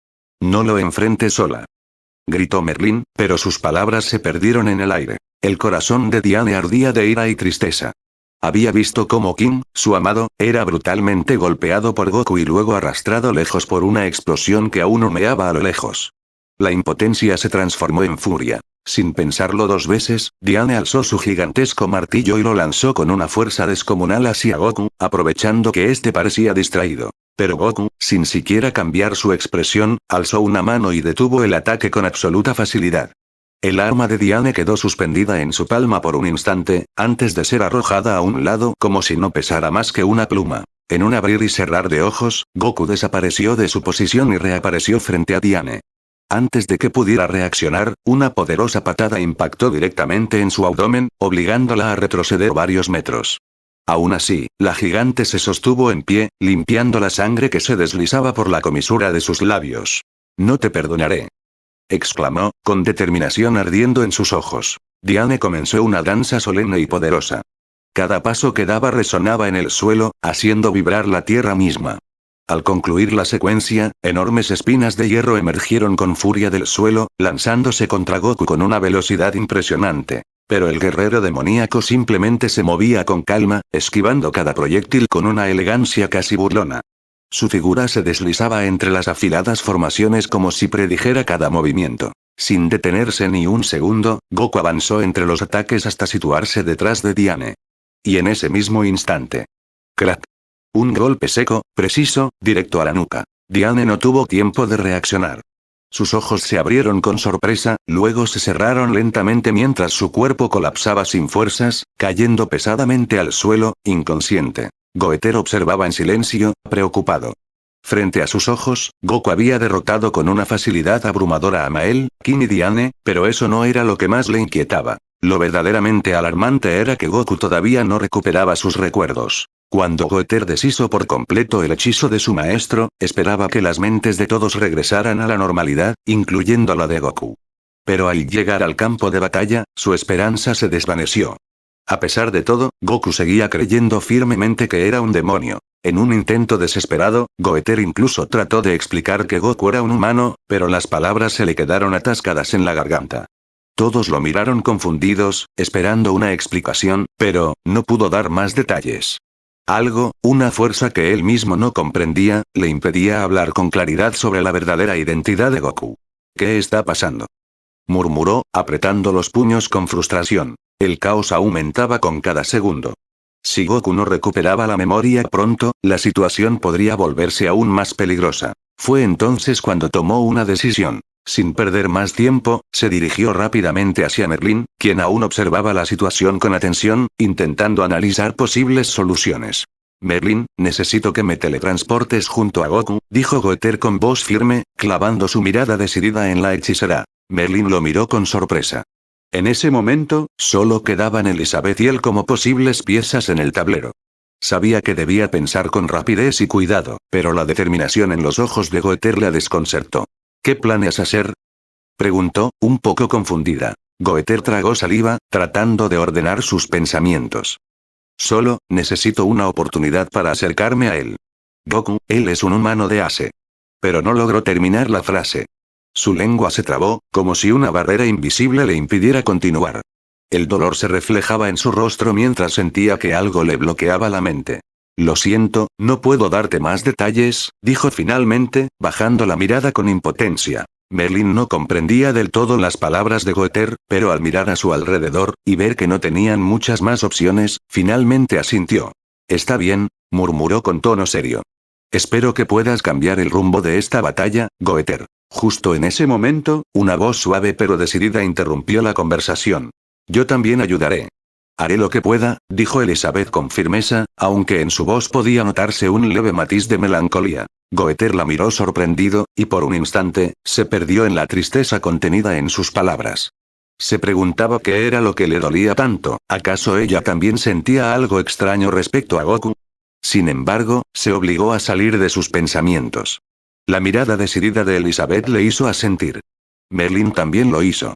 Speaker 1: No lo enfrentes sola», gritó Merlin, pero sus palabras se perdieron en el aire. El corazón de Diane ardía de ira y tristeza. Había visto cómo Kim, su amado, era brutalmente golpeado por Goku y luego arrastrado lejos por una explosión que aún humeaba a lo lejos. La impotencia se transformó en furia. Sin pensarlo dos veces, Diane alzó su gigantesco martillo y lo lanzó con una fuerza descomunal hacia Goku, aprovechando que éste parecía distraído. Pero Goku, sin siquiera cambiar su expresión, alzó una mano y detuvo el ataque con absoluta facilidad. El arma de Diane quedó suspendida en su palma por un instante, antes de ser arrojada a un lado como si no pesara más que una pluma. En un abrir y cerrar de ojos, Goku desapareció de su posición y reapareció frente a Diane. Antes de que pudiera reaccionar, una poderosa patada impactó directamente en su abdomen, obligándola a retroceder varios metros. Aún así, la gigante se sostuvo en pie, limpiando la sangre que se deslizaba por la comisura de sus labios. «No te perdonaré», exclamó, con determinación ardiendo en sus ojos. Diane comenzó una danza solemne y poderosa. Cada paso que daba resonaba en el suelo, haciendo vibrar la tierra misma. Al concluir la secuencia, enormes espinas de hierro emergieron con furia del suelo, lanzándose contra Goku con una velocidad impresionante. Pero el guerrero demoníaco simplemente se movía con calma, esquivando cada proyectil con una elegancia casi burlona. Su figura se deslizaba entre las afiladas formaciones como si predijera cada movimiento. Sin detenerse ni un segundo, Goku avanzó entre los ataques hasta situarse detrás de Diane. Y en ese mismo instante. ¡Crack! Un golpe seco, preciso, directo a la nuca. Diane no tuvo tiempo de reaccionar. Sus ojos se abrieron con sorpresa, luego se cerraron lentamente mientras su cuerpo colapsaba sin fuerzas, cayendo pesadamente al suelo, inconsciente. Goeter observaba en silencio, preocupado. Frente a sus ojos, Goku había derrotado con una facilidad abrumadora a Mael, Kim y Diane, pero eso no era lo que más le inquietaba. Lo verdaderamente alarmante era que Goku todavía no recuperaba sus recuerdos. Cuando Goeter deshizo por completo el hechizo de su maestro, esperaba que las mentes de todos regresaran a la normalidad, incluyendo la de Goku. Pero al llegar al campo de batalla, su esperanza se desvaneció. A pesar de todo, Goku seguía creyendo firmemente que era un demonio. En un intento desesperado, Goeter incluso trató de explicar que Goku era un humano, pero las palabras se le quedaron atascadas en la garganta. Todos lo miraron confundidos, esperando una explicación, pero no pudo dar más detalles. Algo, una fuerza que él mismo no comprendía, le impedía hablar con claridad sobre la verdadera identidad de Goku. «¿Qué está pasando?», murmuró, apretando los puños con frustración. El caos aumentaba con cada segundo. Si Goku no recuperaba la memoria pronto, la situación podría volverse aún más peligrosa. Fue entonces cuando tomó una decisión. Sin perder más tiempo, se dirigió rápidamente hacia Merlin, quien aún observaba la situación con atención, intentando analizar posibles soluciones. «Merlin, necesito que me teletransportes junto a Goku», dijo Goeter con voz firme, clavando su mirada decidida en la hechicera. Merlin lo miró con sorpresa. En ese momento, solo quedaban Elizabeth y él como posibles piezas en el tablero. Sabía que debía pensar con rapidez y cuidado, pero la determinación en los ojos de Goethe la desconcertó. ¿Qué planeas hacer?, preguntó, un poco confundida. Goethe tragó saliva, tratando de ordenar sus pensamientos. Solo, necesito una oportunidad para acercarme a él. Goku, él es un humano de Ace. Pero no logró terminar la frase. Su lengua se trabó, como si una barrera invisible le impidiera continuar. El dolor se reflejaba en su rostro mientras sentía que algo le bloqueaba la mente. Lo siento, no puedo darte más detalles, dijo finalmente, bajando la mirada con impotencia. Merlin no comprendía del todo las palabras de Goethe, pero al mirar a su alrededor, y ver que no tenían muchas más opciones, finalmente asintió. Está bien, murmuró con tono serio. Espero que puedas cambiar el rumbo de esta batalla, Goethe. Justo en ese momento, una voz suave pero decidida interrumpió la conversación. Yo también ayudaré. Haré lo que pueda, dijo Elizabeth con firmeza, aunque en su voz podía notarse un leve matiz de melancolía. Goethe la miró sorprendido, y por un instante, se perdió en la tristeza contenida en sus palabras. Se preguntaba qué era lo que le dolía tanto, ¿acaso ella también sentía algo extraño respecto a Goku? Sin embargo, se obligó a salir de sus pensamientos. La mirada decidida de Elizabeth le hizo asentir. Merlin también lo hizo.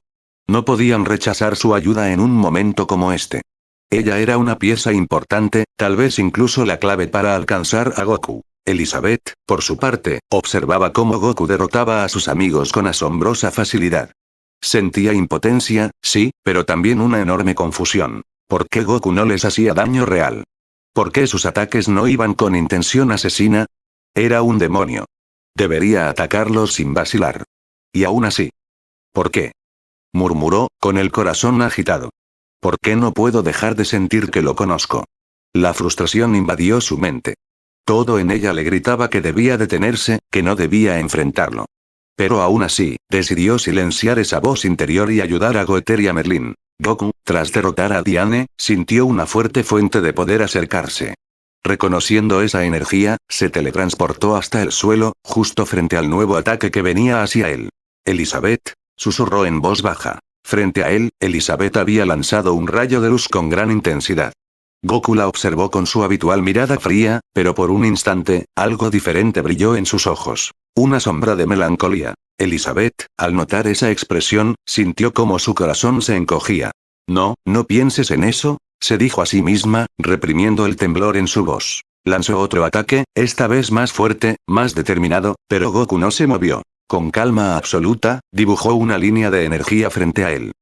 Speaker 1: No podían rechazar su ayuda en un momento como este. Ella era una pieza importante, tal vez incluso la clave para alcanzar a Goku. Elizabeth, por su parte, observaba cómo Goku derrotaba a sus amigos con asombrosa facilidad. Sentía impotencia, sí, pero también una enorme confusión. ¿Por qué Goku no les hacía daño real? ¿Por qué sus ataques no iban con intención asesina? Era un demonio. Debería atacarlos sin vacilar. Y aún así. ¿Por qué?, murmuró, con el corazón agitado. ¿Por qué no puedo dejar de sentir que lo conozco? La frustración invadió su mente. Todo en ella le gritaba que debía detenerse, que no debía enfrentarlo. Pero aún así, decidió silenciar esa voz interior y ayudar a Goethe y a Merlin. Goku, tras derrotar a Diane, sintió una fuerte fuente de poder acercarse. Reconociendo esa energía, se teletransportó hasta el suelo, justo frente al nuevo ataque que venía hacia él. Elizabeth, susurró en voz baja. Frente a él, Elizabeth había lanzado un rayo de luz con gran intensidad. Goku la observó con su habitual mirada fría, pero por un instante, algo diferente brilló en sus ojos. Una sombra de melancolía. Elizabeth, al notar esa expresión, sintió como su corazón se encogía. No, no pienses en eso, se dijo a sí misma, reprimiendo el temblor en su voz. Lanzó otro ataque, esta vez más fuerte, más determinado, pero Goku no se movió. Con calma absoluta, dibujó una línea de energía frente a él.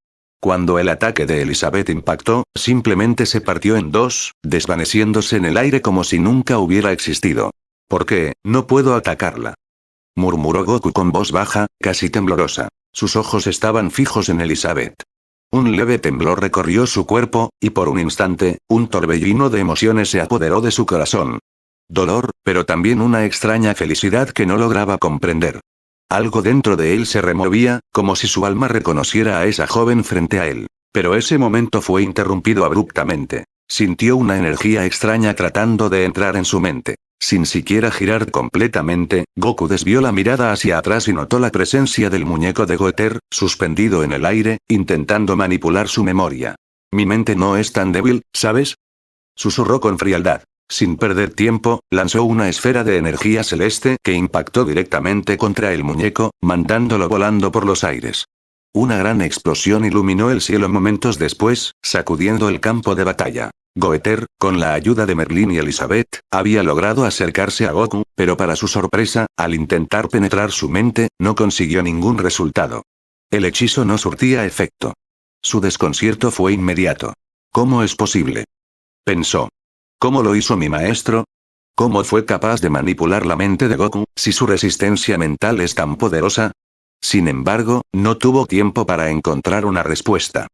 Speaker 1: Cuando el ataque de Elizabeth impactó, simplemente se partió en dos, desvaneciéndose en el aire como si nunca hubiera existido. ¿Por qué no puedo atacarla?, murmuró Goku con voz baja, casi temblorosa. Sus ojos estaban fijos en Elizabeth. Un leve temblor recorrió su cuerpo, y por un instante, un torbellino de emociones se apoderó de su corazón. Dolor, pero también una extraña felicidad que no lograba comprender. Algo dentro de él se removía, como si su alma reconociera a esa joven frente a él. Pero ese momento fue interrumpido abruptamente. Sintió una energía extraña tratando de entrar en su mente. Sin siquiera girar completamente, Goku desvió la mirada hacia atrás y notó la presencia del muñeco de Goethe, suspendido en el aire, intentando manipular su memoria. Mi mente no es tan débil, ¿sabes?, susurró con frialdad. Sin perder tiempo, lanzó una esfera de energía celeste que impactó directamente contra el muñeco, mandándolo volando por los aires. Una gran explosión iluminó el cielo momentos después, sacudiendo el campo de batalla. Goethe, con la ayuda de Merlin y Elizabeth, había logrado acercarse a Goku, pero para su sorpresa, al intentar penetrar su mente, no consiguió ningún resultado. El hechizo no surtía efecto. Su desconcierto fue inmediato. ¿Cómo es posible?, pensó. ¿Cómo lo hizo mi maestro? ¿Cómo fue capaz de manipular la mente de Goku, si su resistencia mental es tan poderosa? Sin embargo, no tuvo tiempo para encontrar una respuesta.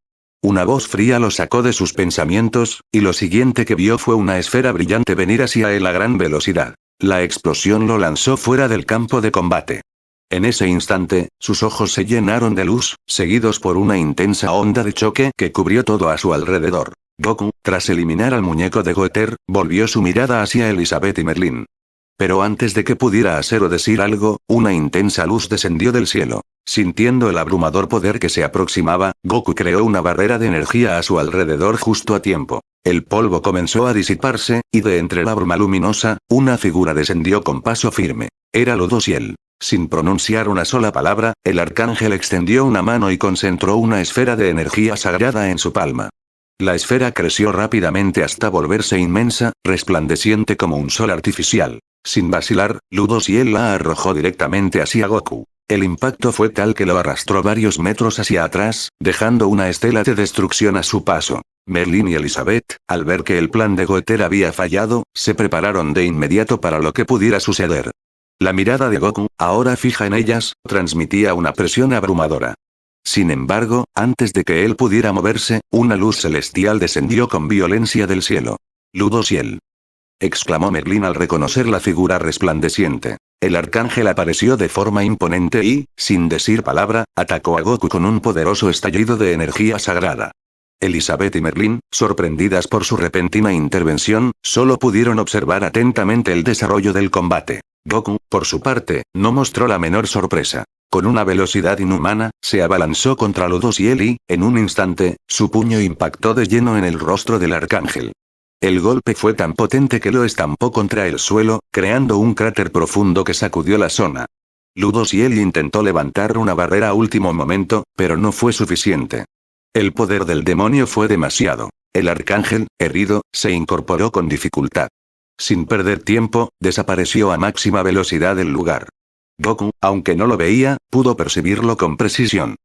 Speaker 1: Una voz fría lo sacó de sus pensamientos, y lo siguiente que vio fue una esfera brillante venir hacia él a gran velocidad. La explosión lo lanzó fuera del campo de combate. En ese instante, sus ojos se llenaron de luz, seguidos por una intensa onda de choque que cubrió todo a su alrededor. Goku, tras eliminar al muñeco de Goethe, volvió su mirada hacia Elizabeth y Merlin. Pero antes de que pudiera hacer o decir algo, una intensa luz descendió del cielo. Sintiendo el abrumador poder que se aproximaba, Goku creó una barrera de energía a su alrededor justo a tiempo. El polvo comenzó a disiparse, y de entre la bruma luminosa, una figura descendió con paso firme. Era Ludosiel. Sin pronunciar una sola palabra, el arcángel extendió una mano y concentró una esfera de energía sagrada en su palma. La esfera creció rápidamente hasta volverse inmensa, resplandeciente como un sol artificial. Sin vacilar, Ludosiel la arrojó directamente hacia Goku. El impacto fue tal que lo arrastró varios metros hacia atrás, dejando una estela de destrucción a su paso. Merlin y Elizabeth, al ver que el plan de Goethe había fallado, se prepararon de inmediato para lo que pudiera suceder. La mirada de Goku, ahora fija en ellas, transmitía una presión abrumadora. Sin embargo, antes de que él pudiera moverse, una luz celestial descendió con violencia del cielo. Ludosiel, exclamó Merlin al reconocer la figura resplandeciente. El arcángel apareció de forma imponente y, sin decir palabra, atacó a Goku con un poderoso estallido de energía sagrada. Elizabeth y Merlin, sorprendidas por su repentina intervención, solo pudieron observar atentamente el desarrollo del combate. Goku, por su parte, no mostró la menor sorpresa. Con una velocidad inhumana, se abalanzó contra Ludosiel y, en un instante, su puño impactó de lleno en el rostro del arcángel. El golpe fue tan potente que lo estampó contra el suelo, creando un cráter profundo que sacudió la zona. Ludosiel intentó levantar una barrera a último momento, pero no fue suficiente. El poder del demonio fue demasiado. El arcángel, herido, se incorporó con dificultad. Sin perder tiempo, desapareció a máxima velocidad del lugar. Goku, aunque no lo veía, pudo percibirlo con precisión.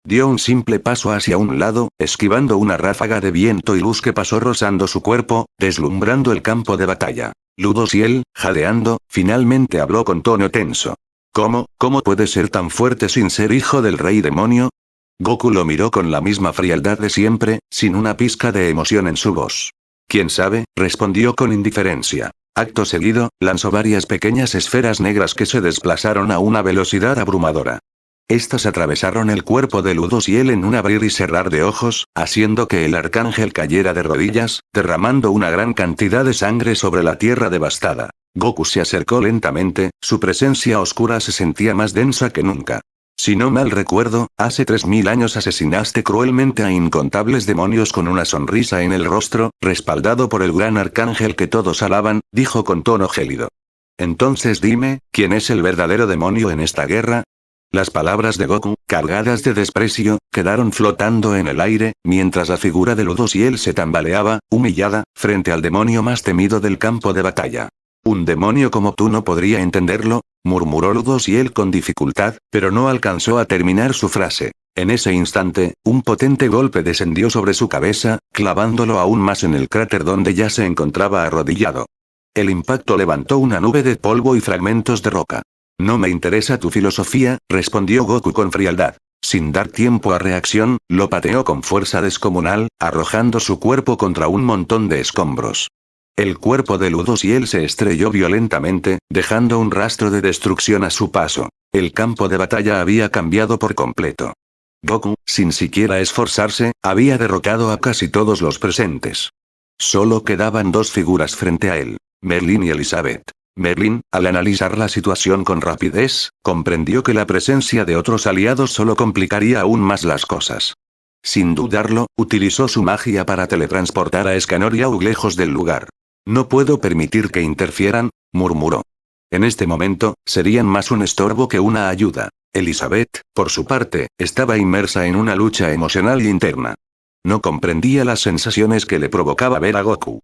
Speaker 1: Dio un simple paso hacia un lado, esquivando una ráfaga de viento y luz que pasó rozando su cuerpo, deslumbrando el campo de batalla. Ludosiel, jadeando, finalmente habló con tono tenso. ¿Cómo puede ser tan fuerte sin ser hijo del rey demonio? Goku lo miró con la misma frialdad de siempre, sin una pizca de emoción en su voz. ¿Quién sabe?, respondió con indiferencia. Acto seguido, lanzó varias pequeñas esferas negras que se desplazaron a una velocidad abrumadora. Estas atravesaron el cuerpo de Ludosiel en un abrir y cerrar de ojos, haciendo que el arcángel cayera de rodillas, derramando una gran cantidad de sangre sobre la tierra devastada. Goku se acercó lentamente, su presencia oscura se sentía más densa que nunca. Si no mal recuerdo, hace 3000 años asesinaste cruelmente a incontables demonios con una sonrisa en el rostro, respaldado por el gran arcángel que todos alaban, dijo con tono gélido. Entonces dime, ¿quién es el verdadero demonio en esta guerra? Las palabras de Goku, cargadas de desprecio, quedaron flotando en el aire, mientras la figura de Ludosiel se tambaleaba, humillada, frente al demonio más temido del campo de batalla. Un demonio como tú no podría entenderlo, murmuró Ludosiel con dificultad, pero no alcanzó a terminar su frase. En ese instante, un potente golpe descendió sobre su cabeza, clavándolo aún más en el cráter donde ya se encontraba arrodillado. El impacto levantó una nube de polvo y fragmentos de roca. No me interesa tu filosofía, respondió Goku con frialdad. Sin dar tiempo a reacción, lo pateó con fuerza descomunal, arrojando su cuerpo contra un montón de escombros. El cuerpo de Ludosiel se estrelló violentamente, dejando un rastro de destrucción a su paso. El campo de batalla había cambiado por completo. Goku, sin siquiera esforzarse, había derrotado a casi todos los presentes. Solo quedaban dos figuras frente a él, Merlin y Elizabeth. Merlin, al analizar la situación con rapidez, comprendió que la presencia de otros aliados solo complicaría aún más las cosas. Sin dudarlo, utilizó su magia para teletransportar a Escanor y Aug lejos del lugar. No puedo permitir que interfieran, murmuró. En este momento, serían más un estorbo que una ayuda. Elizabeth, por su parte, estaba inmersa en una lucha emocional interna. No comprendía las sensaciones que le provocaba ver a Goku.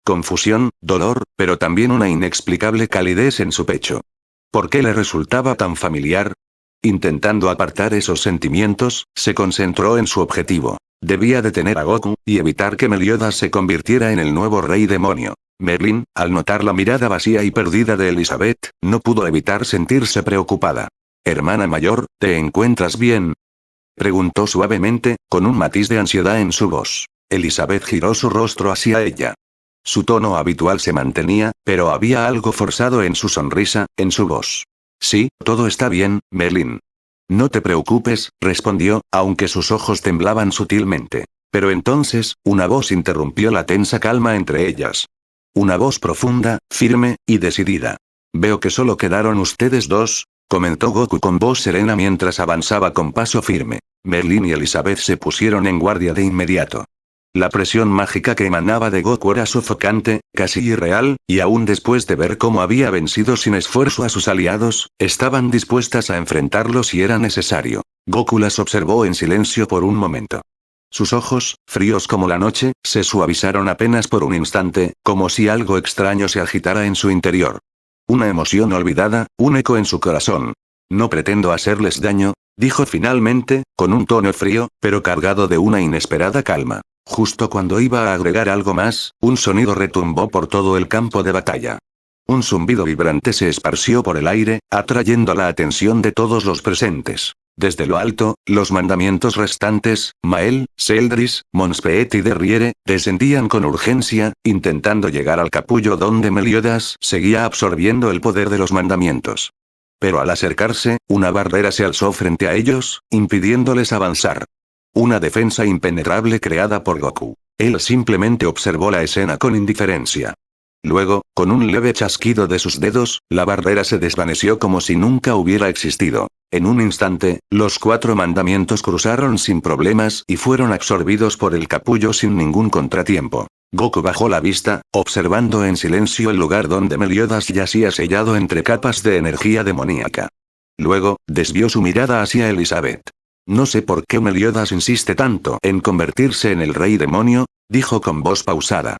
Speaker 1: Confusión, dolor, pero también una inexplicable calidez en su pecho. ¿Por qué le resultaba tan familiar? Intentando apartar esos sentimientos, se concentró en su objetivo. Debía detener a Goku, y evitar que Meliodas se convirtiera en el nuevo rey demonio. Merlin, al notar la mirada vacía y perdida de Elizabeth, no pudo evitar sentirse preocupada. «Hermana mayor, ¿te encuentras bien?», preguntó suavemente, con un matiz de ansiedad en su voz. Elizabeth giró su rostro hacia ella. Su tono habitual se mantenía, pero había algo forzado en su sonrisa, en su voz. «Sí, todo está bien, Merlin». «No te preocupes», respondió, aunque sus ojos temblaban sutilmente. Pero entonces, una voz interrumpió la tensa calma entre ellas. Una voz profunda, firme, y decidida. «Veo que solo quedaron ustedes dos». comentó Goku con voz serena mientras avanzaba con paso firme. Merlin y Elizabeth se pusieron en guardia de inmediato. La presión mágica que emanaba de Goku era sofocante, casi irreal, y aún después de ver cómo había vencido sin esfuerzo a sus aliados, estaban dispuestas a enfrentarlo si era necesario. Goku las observó en silencio por un momento. Sus ojos, fríos como la noche, se suavizaron apenas por un instante, como si algo extraño se agitara en su interior. Una emoción olvidada, un eco en su corazón. No pretendo hacerles daño, dijo finalmente, con un tono frío, pero cargado de una inesperada calma. Justo cuando iba a agregar algo más, un sonido retumbó por todo el campo de batalla. Un zumbido vibrante se esparció por el aire, atrayendo la atención de todos los presentes. Desde lo alto, los mandamientos restantes, Mael, Seldris, Monspeet y Derriere, descendían con urgencia, intentando llegar al capullo donde Meliodas seguía absorbiendo el poder de los mandamientos. Pero al acercarse, una barrera se alzó frente a ellos, impidiéndoles avanzar. Una defensa impenetrable creada por Goku. Él simplemente observó la escena con indiferencia. Luego, con un leve chasquido de sus dedos, la barrera se desvaneció como si nunca hubiera existido. En un instante, los 4 mandamientos cruzaron sin problemas y fueron absorbidos por el capullo sin ningún contratiempo. Goku bajó la vista, observando en silencio el lugar donde Meliodas yacía sellado entre capas de energía demoníaca. Luego, desvió su mirada hacia Elizabeth. No sé por qué Meliodas insiste tanto en convertirse en el rey demonio, dijo con voz pausada.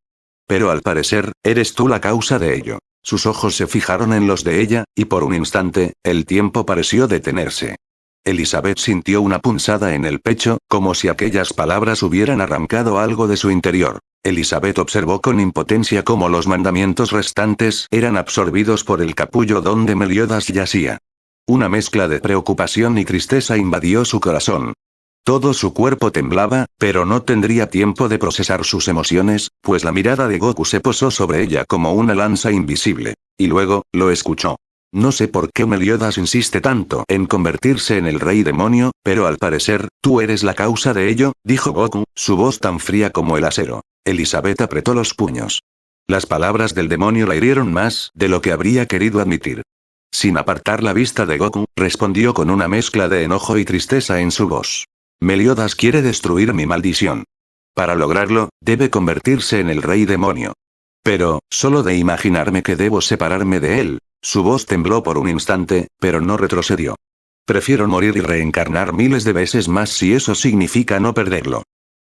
Speaker 1: Pero al parecer, eres tú la causa de ello. Sus ojos se fijaron en los de ella, y por un instante, el tiempo pareció detenerse. Elizabeth sintió una punzada en el pecho, como si aquellas palabras hubieran arrancado algo de su interior. Elizabeth observó con impotencia cómo los mandamientos restantes eran absorbidos por el capullo donde Meliodas yacía. Una mezcla de preocupación y tristeza invadió su corazón. Todo su cuerpo temblaba, pero no tendría tiempo de procesar sus emociones, pues la mirada de Goku se posó sobre ella como una lanza invisible. Y luego, lo escuchó. No sé por qué Meliodas insiste tanto en convertirse en el rey demonio, pero al parecer, tú eres la causa de ello, dijo Goku, su voz tan fría como el acero. Elizabeth apretó los puños. Las palabras del demonio la hirieron más de lo que habría querido admitir. Sin apartar la vista de Goku, respondió con una mezcla de enojo y tristeza en su voz. Meliodas quiere destruir mi maldición. Para lograrlo, debe convertirse en el rey demonio. Pero, solo de imaginarme que debo separarme de él. Su voz tembló por un instante, pero no retrocedió. Prefiero morir y reencarnar miles de veces más si eso significa no perderlo.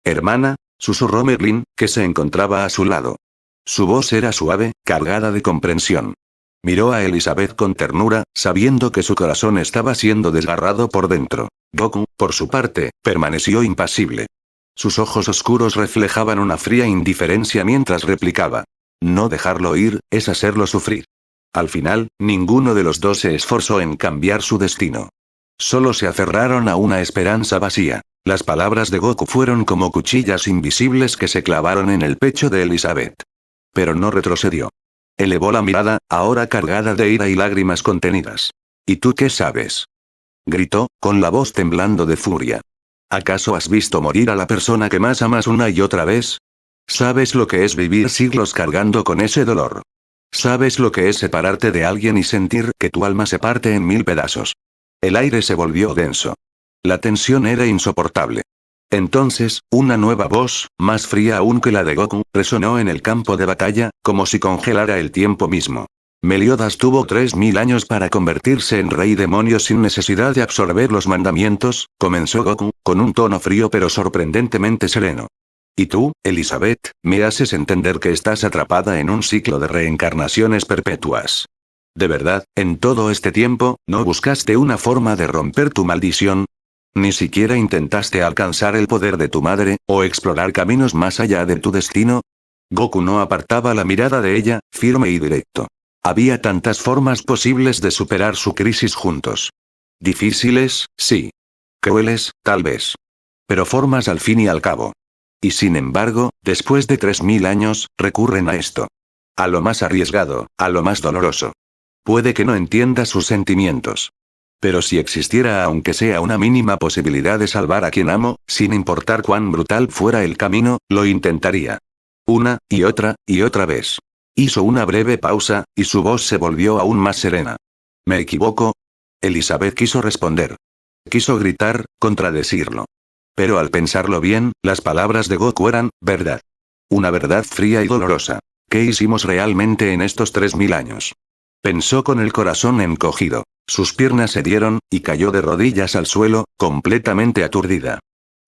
Speaker 1: Hermana, susurró Merlin, que se encontraba a su lado. Su voz era suave, cargada de comprensión. Miró a Elizabeth con ternura, sabiendo que su corazón estaba siendo desgarrado por dentro. Goku, por su parte, permaneció impasible. Sus ojos oscuros reflejaban una fría indiferencia mientras replicaba. No dejarlo ir, es hacerlo sufrir. Al final, ninguno de los dos se esforzó en cambiar su destino. Solo se aferraron a una esperanza vacía. Las palabras de Goku fueron como cuchillas invisibles que se clavaron en el pecho de Elizabeth. Pero no retrocedió. Elevó la mirada, ahora cargada de ira y lágrimas contenidas. ¿Y tú qué sabes? Gritó, con la voz temblando de furia. ¿Acaso has visto morir a la persona que más amas una y otra vez? ¿Sabes lo que es vivir siglos cargando con ese dolor? ¿Sabes lo que es separarte de alguien y sentir que tu alma se parte en 1000 pedazos? El aire se volvió denso. La tensión era insoportable. Entonces, una nueva voz, más fría aún que la de Goku, resonó en el campo de batalla, como si congelara el tiempo mismo. Meliodas tuvo 3000 años para convertirse en rey demonio sin necesidad de absorber los mandamientos, comenzó Goku, con un tono frío pero sorprendentemente sereno. Y tú, Elizabeth, me haces entender que estás atrapada en un ciclo de reencarnaciones perpetuas. ¿De verdad, en todo este tiempo, no buscaste una forma de romper tu maldición? ¿Ni siquiera intentaste alcanzar el poder de tu madre, o explorar caminos más allá de tu destino? Goku no apartaba la mirada de ella, firme y directo. Había tantas formas posibles de superar su crisis juntos. Difíciles, sí. Crueles, tal vez. Pero formas al fin y al cabo. Y sin embargo, después de 3000 años, recurren a esto. A lo más arriesgado, a lo más doloroso. Puede que no entienda sus sentimientos. Pero si existiera aunque sea una mínima posibilidad de salvar a quien amo, sin importar cuán brutal fuera el camino, lo intentaría. Una y otra vez. Hizo una breve pausa, y su voz se volvió aún más serena. ¿Me equivoco? Elizabeth quiso responder. Quiso gritar, contradecirlo. Pero al pensarlo bien, las palabras de Goku eran verdad. Una verdad fría y dolorosa. ¿Qué hicimos realmente en estos 3000 años? Pensó con el corazón encogido. Sus piernas se dieron, y cayó de rodillas al suelo, completamente aturdida.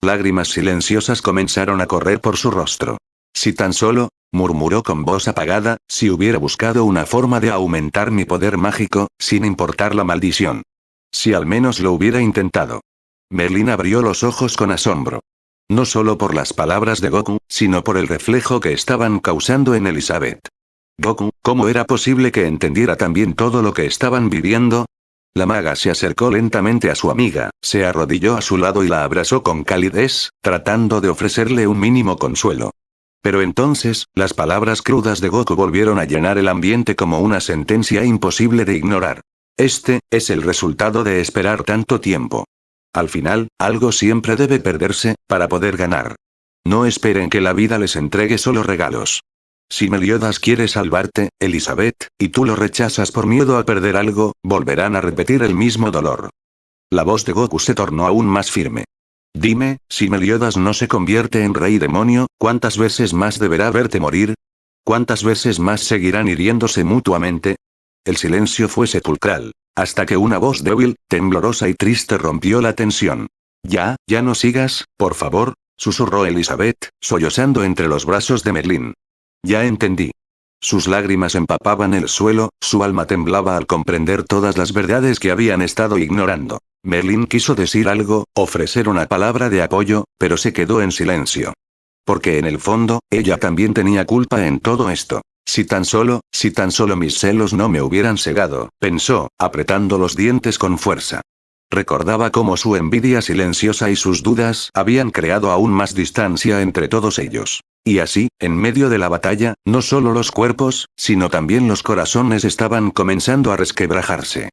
Speaker 1: Lágrimas silenciosas comenzaron a correr por su rostro. Si tan solo, murmuró con voz apagada, si hubiera buscado una forma de aumentar mi poder mágico, sin importar la maldición. Si al menos lo hubiera intentado. Merlin abrió los ojos con asombro. No solo por las palabras de Goku, sino por el reflejo que estaban causando en Elizabeth. Goku, ¿cómo era posible que entendiera también todo lo que estaban viviendo? La maga se acercó lentamente a su amiga, se arrodilló a su lado y la abrazó con calidez, tratando de ofrecerle un mínimo consuelo. Pero entonces, las palabras crudas de Goku volvieron a llenar el ambiente como una sentencia imposible de ignorar. Este, es el resultado de esperar tanto tiempo. Al final, algo siempre debe perderse, para poder ganar. No esperen que la vida les entregue solo regalos. Si Meliodas quiere salvarte, Elizabeth, y tú lo rechazas por miedo a perder algo, volverán a repetir el mismo dolor. La voz de Goku se tornó aún más firme. Dime, si Meliodas no se convierte en rey demonio, ¿cuántas veces más deberá verte morir? ¿Cuántas veces más seguirán hiriéndose mutuamente? El silencio fue sepulcral, hasta que una voz débil, temblorosa y triste rompió la tensión. Ya no sigas, por favor, susurró Elizabeth, sollozando entre los brazos de Merlin. Ya entendí. Sus lágrimas empapaban el suelo, su alma temblaba al comprender todas las verdades que habían estado ignorando. Merlin quiso decir algo, ofrecer una palabra de apoyo, pero se quedó en silencio. Porque en el fondo, ella también tenía culpa en todo esto. Si tan solo mis celos no me hubieran cegado, pensó, apretando los dientes con fuerza. Recordaba cómo su envidia silenciosa y sus dudas habían creado aún más distancia entre todos ellos. Y así, en medio de la batalla, no solo los cuerpos, sino también los corazones estaban comenzando a resquebrajarse.